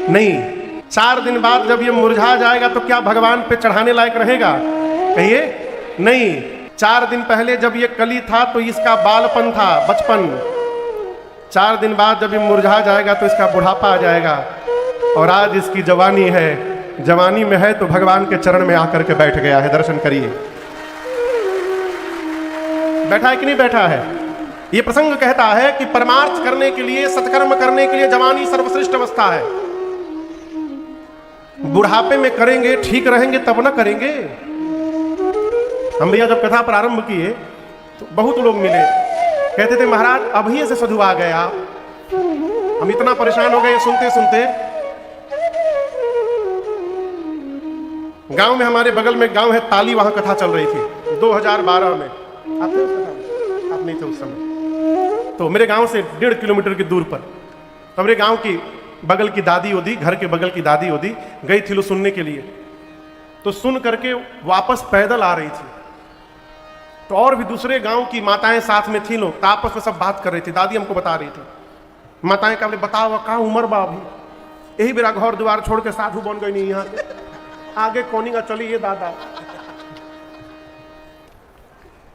नहीं। 4 दिन बाद जब ये मुरझा जाएगा तो क्या भगवान पे चढ़ाने लायक रहेगा? कहिए नहीं। 4 दिन पहले जब ये कली था तो इसका बालपन था, बचपन। 4 दिन बाद जब ये मुरझा जाएगा तो इसका बुढ़ापा आ जाएगा। और आज इसकी जवानी है, जवानी में है तो भगवान के चरण में आकर के बैठ गया है। दर्शन करिए, बैठा है कि नहीं बैठा है? ये प्रसंग कहता है कि परमार्थ करने के लिए, सत्कर्म करने के लिए जवानी सर्वश्रेष्ठ अवस्था है। बुढ़ापे में करेंगे, ठीक रहेंगे तब ना करेंगे। हम भैया जब कथा प्रारंभ किए तो बहुत लोग मिले, कहते थे महाराज अभी से साधु आ गए आप, हम इतना परेशान हो गए सुनते सुनते। गांव में, हमारे बगल में गांव है ताली, वहां कथा चल रही थी 2012 में। आप थे उस कथा में? आप नहीं थे उस समय। तो मेरे गांव से 1.5 किलोमीटर की दूर पर, तो मेरे गांव की बगल की दादी होती, घर के बगल की दादी होती, गई थी लो सुनने के लिए। तो सुन करके वापस पैदल आ रही थी, तो और भी दूसरे गांव की माताएं साथ में थी, लोग आपस में सब बात कर रही थी। दादी हमको बता रही थी, माताएं का बोले बताओ का उम्र बा अभी, यही बेरा घर द्वार छोड़ के साधु बन गई नहीं, यहाँ आगे कौनी का चली ये दादा।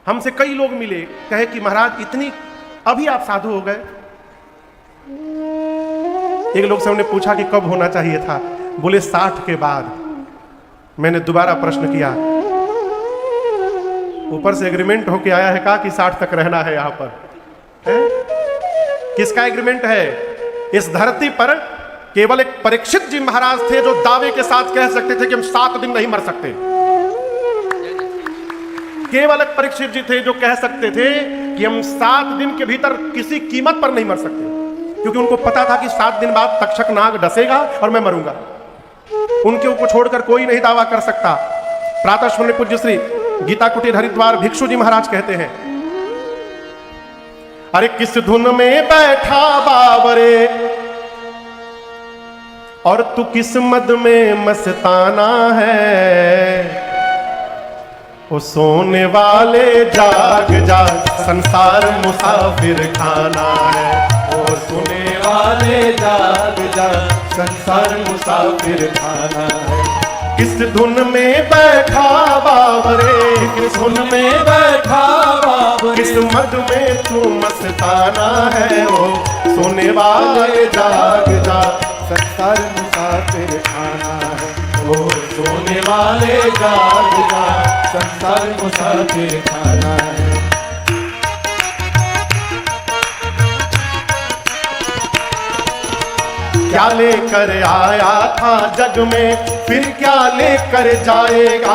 हमसे कई लोग मिले, कहे कि महाराज इतनी अभी आप साधु हो गए। एक लोग से हमने पूछा कि कब होना चाहिए था, बोले 60 के बाद। मैंने दोबारा प्रश्न किया, ऊपर से एग्रीमेंट होके आया है का कि 60 तक रहना है यहां पर है? किसका एग्रीमेंट है? इस धरती पर केवल एक परीक्षित जी महाराज थे जो दावे के साथ कह सकते थे कि हम 7 दिन नहीं मर सकते। केवल एक परीक्षित जी थे जो कह सकते थे कि हम 7 दिन के भीतर किसी कीमत पर नहीं मर सकते, क्योंकि उनको पता था कि 7 दिन बाद तक्षक नाग डसेगा और मैं मरूंगा। उनके ऊपर छोड़कर कोई नहीं दावा कर सकता। प्रातः स्मरणीय पूज्य श्री गीता कुटीर हरिद्वार भिक्षु जी महाराज कहते हैं, अरे किस धुन में बैठा बाबरे और तू किस मद में मस्ताना है। ओ सोने वाले जाग जा, संसार मुसाफिर खाना है। ओ सोने वाले जाग जा, संसार मुसाफिर खाना है। किस धुन में बैठा बाबरे, किस धुन में बैठा बाबरे, किस मद में तू मस्ताना है। ओ सोने वाले जाग जा, संसार मुसाफिर खाना है। ओ सोने वाले जाग जा, संसार मुसाफिर खाना है। क्या लेकर आया था जग में, फिर क्या लेकर जाएगा।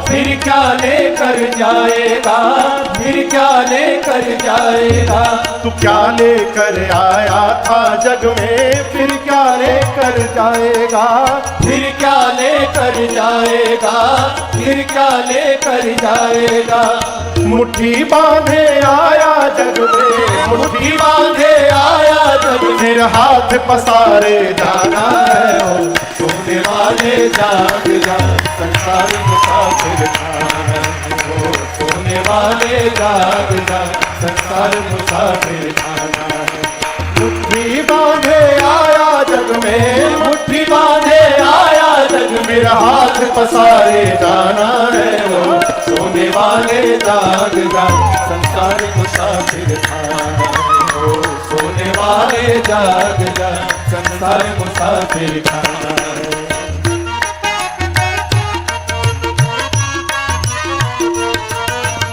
फिर क्या लेकर जाएगा, फिर क्या लेकर जाएगा। तू क्या लेकर आया था जग में, फिर क्या लेकर जाएगा। फिर क्या लेकर जाएगा, फिर क्या लेकर जाएगा। मुट्ठी बांधे आया जग में, मुट्ठी बांधे आया जग में, फिर हाथ पसारे जाना है। ओ सोने वाले जाग जा, संसार मुसाफिर खाना है। ओ सोने वाले जाग जा, संसार मुसाफिर खाना है। मुट्ठी बांधे आया जग में, मुट्ठी बांधे आया जग में, फिर हाथ पसारे जाना है। ओ सोने वाले जाग जा, संसार मुसाफिर खाना है। ओ सोने वाले जाग जा, संसार मुसाफिर खाना है।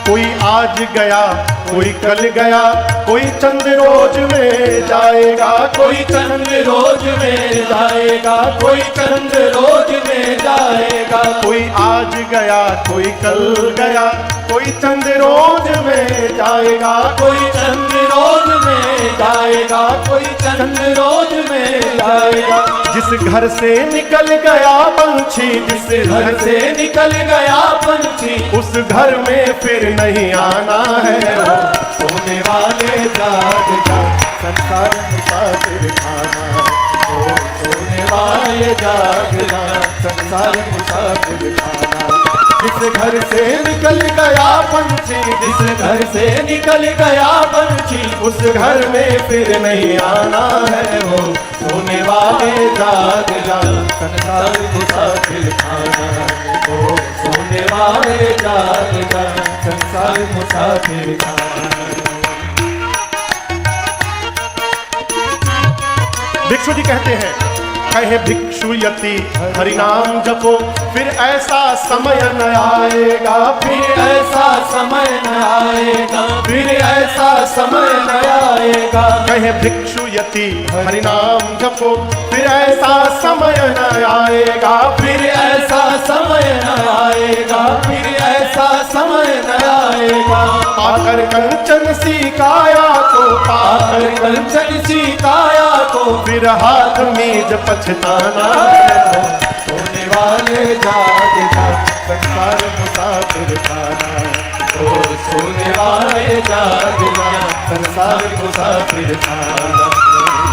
कोई आज गया, कोई कल गया, कोई चंद रोज में जाएगा। कोई चंद रोज में जाएगा, कोई चंद रोज में जाएगा। कोई आज गया, कोई कल गया, कोई चंद रोज में जाएगा। कोई चंद रोज में जाएगा, कोई चंद रोज में जाएगा। जिस घर से निकल गया पंछी, जिस घर से निकल गया पंछी, उस घर में फिर नहीं आना है। सोने वाले जाग जा, संसार मुसाफिर खाना है। ओ सोने वाले जाग जा, संसार मुसाफिर खाना है। जिस घर से निकल गया पंछी, जिस घर से निकल गया पंछी, उस घर में फिर नहीं आना है। वो सोने वाले जाग जा, संसार मुसाफिर खाना। वो सोने वाले जाग जा, संसार मुसाफिर खाना। भिक्षु जी कहते हैं, कहे भिक्षु यति हरि नाम जपो, फिर ऐसा समय न आएगा, फिर ऐसा समय न आएगा, फिर ऐसा समय न आएगा। कहे भिक्षु यति हरि नाम जपो, फिर ऐसा समय न आएगा, फिर ऐसा समय न आएगा, फिर ऐसा समय न आएगा। पाकर कंचन सी काया को, पाकर कंचन सी काया को, फिर हाथ मीज पछताना। सोने वाले जाग जा, संसार मुसाफिर खाना। ओ सोने वाले जाग जा, संसार मुसाफिर खाना।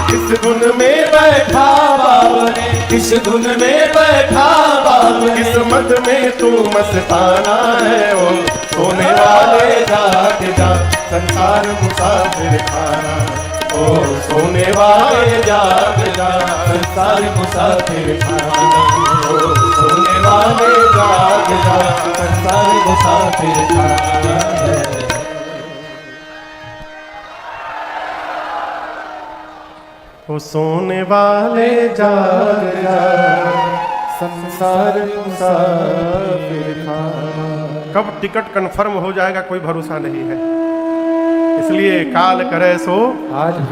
किस धुन में बैठा बाबा ने, किस धुन में बैठा बाबा ने, किस मद में तू मस्ताना है। ओ सोने वाले जाग जा, संसार मुसाफिर खाना। ओ सोने वाले जाग जा, संसार मुसाफिर खाना। ओ सोने वाले जाग जा, संसार मुसाफिर खाना। ओ सोने वाले जाग जा, संसार मुसाफिर खाना। कब टिकट कंफर्म हो जाएगा कोई भरोसा नहीं है। इसलिए काल करे सो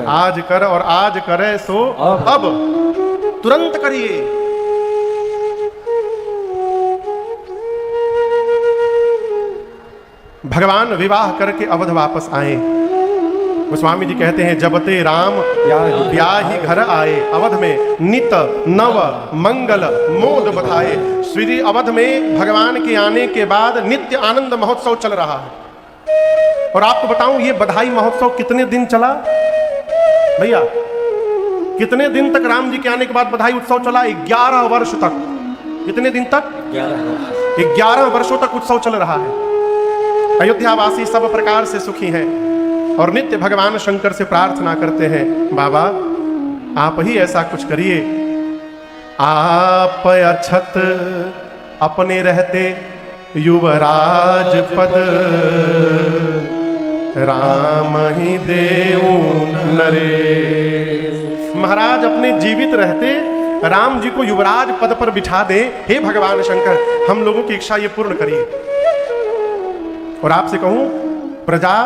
आज कर, और आज करे सो अब तुरंत करिए। भगवान विवाह करके अवध वापस आए। गोस्वामी जी कहते हैं, जबते राम ब्याही घर आए, अवध में नित नव मंगल मोद बधाए। श्री अवध में भगवान के आने के बाद नित्य आनंद महोत्सव चल रहा है। और आपको बताऊं, ये बधाई महोत्सव कितने दिन चला भैया? कितने दिन तक राम जी के आने के बाद बधाई उत्सव चला? 11 वर्ष तक। कितने दिन तक? 11 वर्षों तक उत्सव चल रहा है। अयोध्यावासी सब प्रकार से सुखी हैं और नित्य भगवान शंकर से प्रार्थना करते हैं, बाबा आप ही ऐसा कुछ करिए। आप अछत अपने रहते युवराज पद, राम ही देऊ नरेश। महाराज अपने जीवित रहते राम जी को युवराज पद पर बिठा दे। हे भगवान शंकर, हम लोगों की इच्छा ये पूर्ण करिए। और आपसे कहूं, प्रजा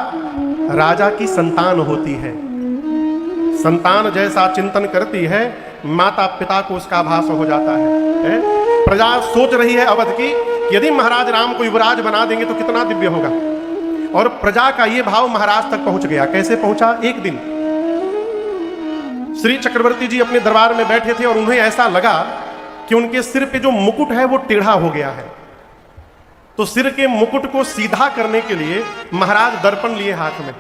राजा की संतान होती है। संतान जैसा चिंतन करती है, माता पिता को उसका आभास हो जाता है? प्रजा सोच रही है अवध की, यदि महाराज राम को युवराज बना देंगे तो कितना दिव्य होगा। और प्रजा का यह भाव महाराज तक पहुंच गया। कैसे पहुंचा? एक दिन श्री चक्रवर्ती जी अपने दरबार में बैठे थे और उन्हें ऐसा लगा कि उनके सिर पे जो मुकुट है वो टेढ़ा हो गया है। तो सिर के मुकुट को सीधा करने के लिए महाराज दर्पण लिए हाथ में।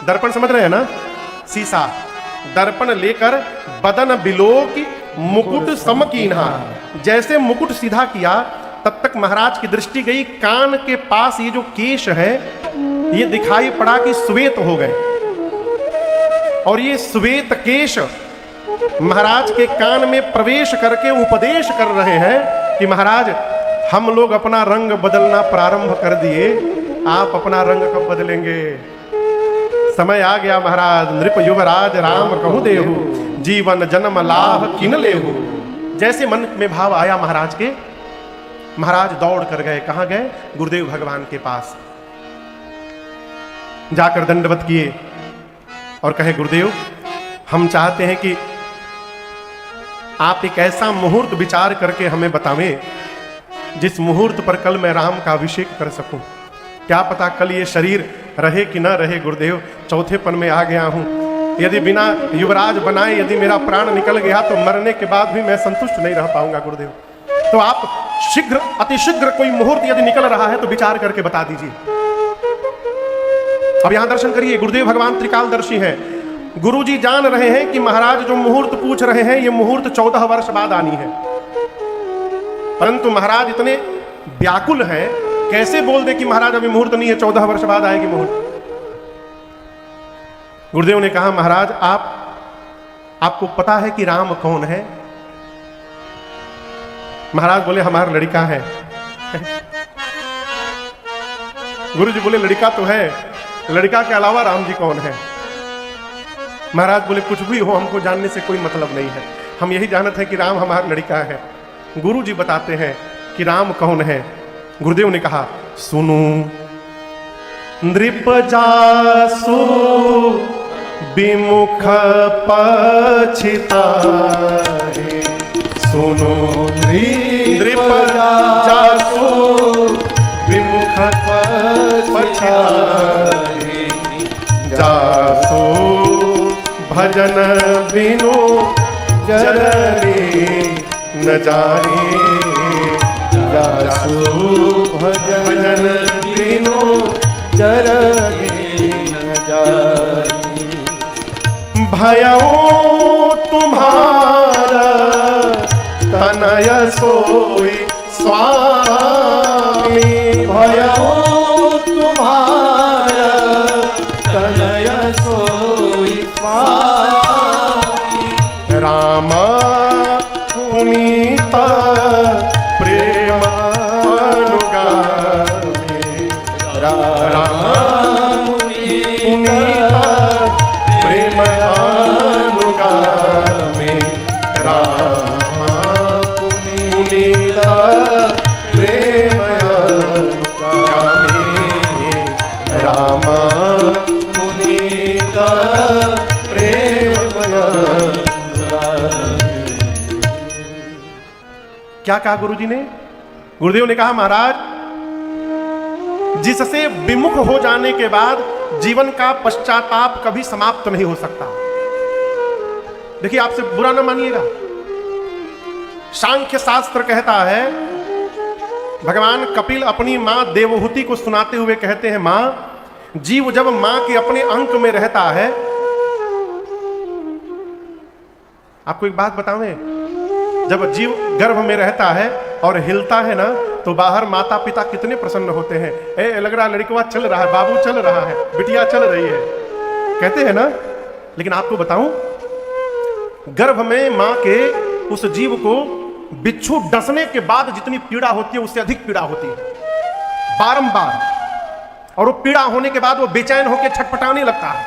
दर्पण समझ रहे हैं ना? शीशा। दर्पण लेकर बदन बिलोक मुकुट समकीन्हा। जैसे मुकुट सीधा किया तब तक महाराज की दृष्टि गई कान के पास ये जो केश है ये दिखाई पड़ा कि श्वेत हो गए। और ये श्वेत केश महाराज के कान में प्रवेश करके उपदेश कर रहे हैं कि महाराज हम लोग अपना रंग बदलना प्रारंभ कर दिए, आप अपना रंग कब बदलेंगे? समय आ गया महाराज। नृप युवराज राम कहूं देहु, जीवन जन्म लाभ किन लेहु। जैसे मन में भाव आया महाराज के, महाराज दौड़ कर गए। कहां गए? गुरुदेव भगवान के पास जाकर दंडवत किए और कहे, गुरुदेव हम चाहते हैं कि आप एक ऐसा मुहूर्त विचार करके हमें बतावें जिस मुहूर्त पर कल मैं राम का अभिषेक कर सकूं। क्या पता कल ये शरीर रहे कि ना रहे गुरुदेव, चौथेपन में आ गया हूं। यदि बिना युवराज बनाए यदि मेरा प्राण निकल गया तो मरने के बाद भी मैं संतुष्ट नहीं रह पाऊंगा गुरुदेव। तो आप शीघ्र, अतिशीघ्र कोई मुहूर्त यदि निकल रहा है तो विचार करके बता दीजिए। अब यहां दर्शन करिए, गुरुदेव भगवान त्रिकालदर्शी हैं। गुरुजी जान रहे हैं कि महाराज जो मुहूर्त पूछ रहे हैं ये मुहूर्त 14 वर्ष बाद आनी है, परंतु महाराज इतने व्याकुल हैं कैसे बोल दे कि महाराज अभी मुहूर्त नहीं है, 14 वर्ष बाद आएगी मुहूर्त। गुरुदेव ने कहा महाराज आपको पता है कि राम कौन है? महाराज बोले हमारा लड़का है। गुरु जी बोले लड़का तो है, लड़का के अलावा राम जी कौन है? महाराज बोले कुछ भी हो, हमको जानने से कोई मतलब नहीं है, हम यही जानते हैं कि राम हमारा लड़का है। गुरु जी बताते हैं कि राम कौन है। गुरुदेव ने कहा सुनो नृप जासु विमुख पछितारे, सुनो नृप जासु विमुख पछितारे, जासु भजन बिनु जननी न जाने, जासु भजन बिनु जननी न जाने। भयउ तुम्हारा तनय सोई स्वामी, भयउ तुम्हारा तनय सोई स्वामी। रामा पुनीता प्रेमानुगामी, रामा पुनीता प्रेमानुगामी, रामा पुनीता प्रेमानुगामी, रामा पुनीता प्रेमानुगामी। क्या कहा गुरुजी ने? गुरुदेव ने कहा महाराज जिससे विमुख हो जाने के बाद जीवन का पश्चाताप कभी समाप्त नहीं हो सकता। देखिए आपसे बुरा ना मानिएगा, सांख्य शास्त्र कहता है, भगवान कपिल अपनी मां देवहूति को सुनाते हुए कहते हैं मां, जीव जब मां के अपने अंक में रहता है, आपको एक बात बतावें, जब जीव गर्भ में रहता है और हिलता है ना, तो बाहर माता पिता कितने प्रसन्न होते हैं। ए लग रहा लड़कवा चल रहा है, बाबू चल रहा है, बिटिया चल रही है, कहते हैं ना। लेकिन आपको बताऊं, गर्भ में मां के उस जीव को बिच्छू डसने के बाद जितनी पीड़ा होती है उससे अधिक पीड़ा होती है, बारंबार। और वो पीड़ा होने के बाद वो बेचैन होकर छटपटाने लगता है,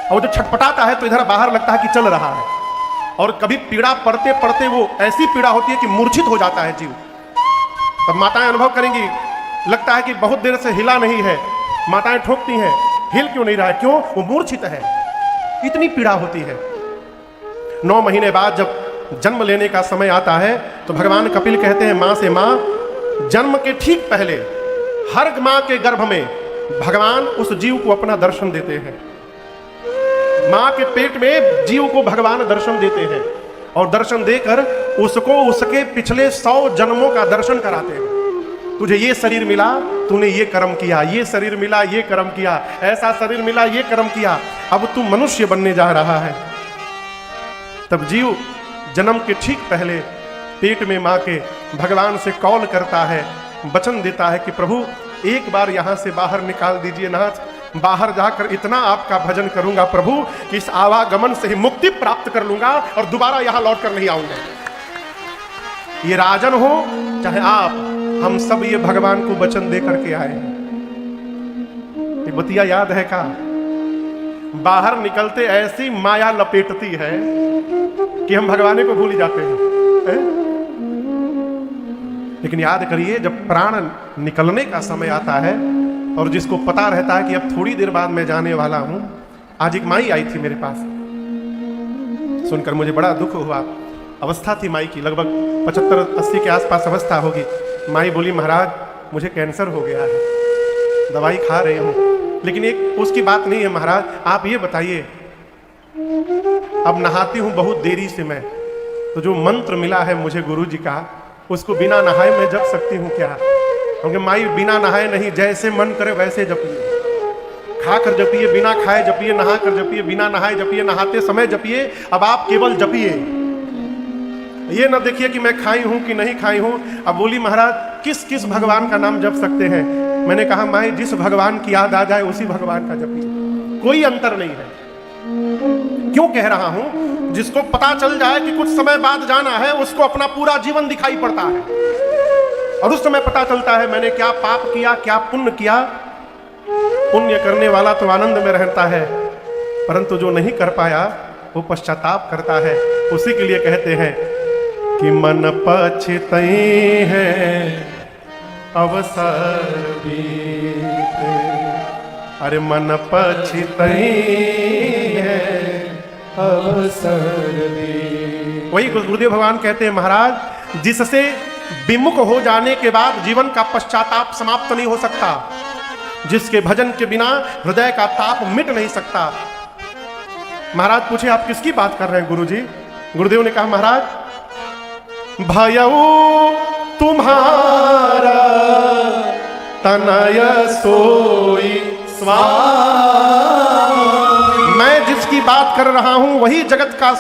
और जो छटपटाता है तो इधर बाहर लगता है कि चल रहा है। और कभी पीड़ा पड़ते पड़ते वो ऐसी पीड़ा होती है कि मूर्छित हो जाता है जीव। तब माताएं अनुभव करेंगी, लगता है कि बहुत देर से हिला नहीं है, माताएं ठोकती हैं, हिल क्यों नहीं रहा है, क्यों? वो मूर्छित है, इतनी पीड़ा होती है। 9 महीने बाद जब जन्म लेने का समय आता है तो भगवान कपिल कहते हैं मां से, मां जन्म के ठीक पहले हर मां के गर्भ में भगवान उस जीव को अपना दर्शन देते हैं। मां के पेट में जीव को भगवान दर्शन देते हैं और दर्शन देकर उसको उसके पिछले 100 जन्मों का दर्शन कराते हैं। तुझे ये शरीर मिला, तूने ये कर्म किया, ये शरीर मिला, ये कर्म किया, ऐसा शरीर मिला, ये कर्म किया, अब तू मनुष्य बनने जा रहा है। तब जीव जन्म के ठीक पहले पेट में मां के भगवान से कॉल करता है, वचन देता है कि प्रभु एक बार यहां से बाहर निकाल दीजिए नाथ, बाहर जाकर इतना आपका भजन करूंगा प्रभु कि इस आवागमन से ही मुक्ति प्राप्त कर लूंगा और दोबारा यहां लौट कर नहीं आऊंगा। ये राजन हो चाहे आप, हम सब ये भगवान को वचन दे करके आए हैं। ये बतिया याद है का? बाहर निकलते ऐसी माया लपेटती है कि हम भगवान को भूल ही जाते हैं। लेकिन याद करिए, जब प्राण निकलने का समय आता है और जिसको पता रहता है कि अब थोड़ी देर बाद मैं जाने वाला हूं। आज एक माई आई थी मेरे पास, सुनकर मुझे बड़ा दुख हुआ। अवस्था थी माई की, लगभग 75-80 के आसपास अवस्था होगी। माई बोली महाराज मुझे कैंसर हो गया है, दवाई खा रही हूं, लेकिन एक उसकी बात नहीं है महाराज, आप ये बताइए, अब नहाती हूं बहुत देरी से मैं, तो जो मंत्र मिला है मुझे गुरु जी का, उसको बिना नहाए मैं जप सकती हूँ क्या? क्योंकि माई बिना नहाए नहीं, जैसे मन करे वैसे जपिए, खा कर जपिए, बिना खाए जपिए, नहा कर जपिए, बिना नहाए जपिए, नहाते समय जपिए, अब आप केवल जपिए। ये ना देखिए कि मैं खाई हूं कि नहीं खाई हूं। अब बोली महाराज किस किस भगवान का नाम जप सकते हैं? मैंने कहा माई जिस भगवान की याद आ जाए उसी भगवान का जपिए, कोई अंतर नहीं है। क्यों कह रहा हूं? जिसको पता चल जाए कि कुछ समय बाद जाना है, उसको अपना पूरा जीवन दिखाई पड़ता है, और उस समय पता चलता है मैंने क्या पाप किया, क्या पुण्य किया। पुण्य करने वाला तो आनंद में रहता है, परंतु जो नहीं कर पाया वो पश्चाताप करता है। उसी के लिए कहते हैं कि मन पछतई है अवसर बीते, अरे मन पछतई है अवसर भी। वही गुरुदेव भगवान कहते हैं महाराज जिससे विमुख हो जाने के बाद जीवन का पश्चाताप समाप्त नहीं हो सकता, जिसके भजन के बिना हृदय का ताप मिट नहीं सकता। महाराज पूछे आप किसकी बात कर रहे हैं गुरुजी? गुरुदेव ने कहा महाराज भयऊ तुम्हारा तनय सोई स्वामी, मैं जिसकी बात कर रहा हूं वही जगत का